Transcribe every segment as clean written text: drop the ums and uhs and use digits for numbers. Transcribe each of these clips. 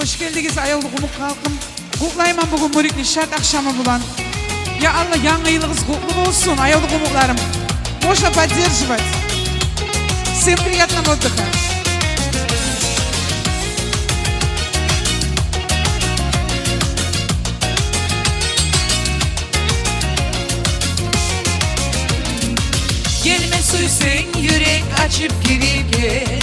Hoş geldiniz ayol umuk halkım. Kutlayman bugün Mürikli şart akşamı bulan. Ya Allah yanı yılınız kutlu olsun ayol umuklarım. Можно поддерживать. Всем приятного отдыха. Gelme suysen yürek açıp geri gel.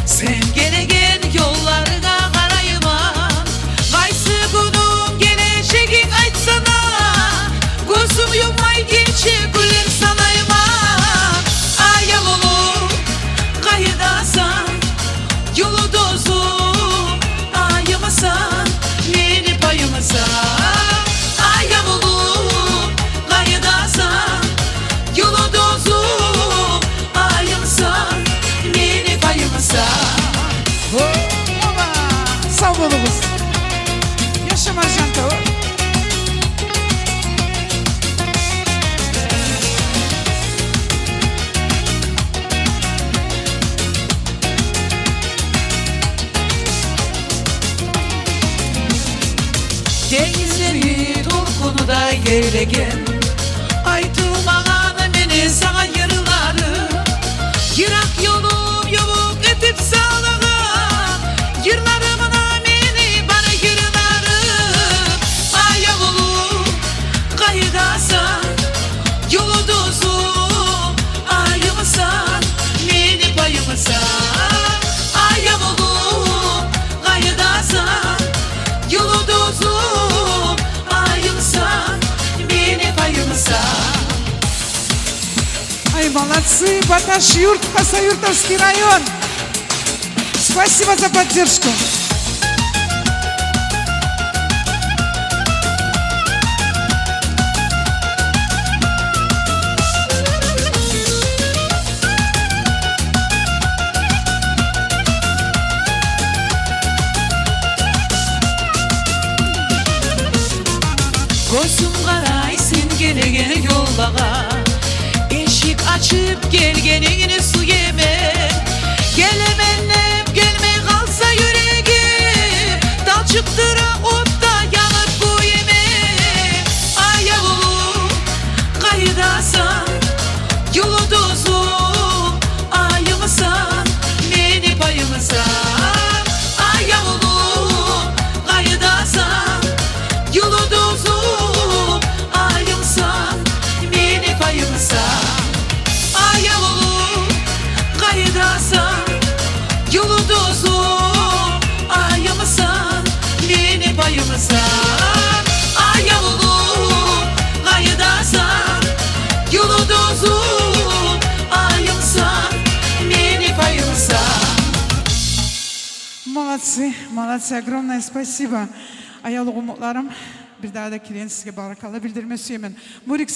Sen gene gel yollarına karayman. Kaysı günün geleceğin açsana. Gözüm yummay geçe güler sanayman. Ayal olup kayıdasan, yolu dozum ayımasan, beni payımasan. Ayal olup kayıdasan, yolu dozum ayımasan, beni payımasan. Oba! Sağ olunuz. Yaşa Marjanta. Denizleri dolkunu da geregen. Aytılmağanı beni sana yırları. Yırak yolum yoluk etip sağlığım. Yırlarımına beni bana yırlarım. Ayal olup kayıdasan, yolu dozum ayımasan, beni payımasan. Ayal olup kayıdasan, yolu dozum ayımsan, beni payımsan. Ай, молодцы, Баташ Юрт, Хасавюртовский район. Спасибо за поддержку. Gözüm karay sen gelegen yollağa. Eşik açıp gelgenini su yeme. Gelemenem gelme kalsa yüreğim. Dal çıktıra otta yanıp bu yeme. Ayal olup kayıdasan, yolu dozum ayımasan, beni payımasan. Ayal olup kayıdasan, yolu dozum ayımsan, beni payımsan. Ayal olup kayıdasan, yolu dozum ayımsan, beni payımsan. Ayal olup kayıdasan, yolu dozum ayımsan, beni payımsan. Молодцы, молодцы, огромное спасибо. Ayol umuklarım, bir daha da kileyin sizge barakalı bildirme süyemen. Murik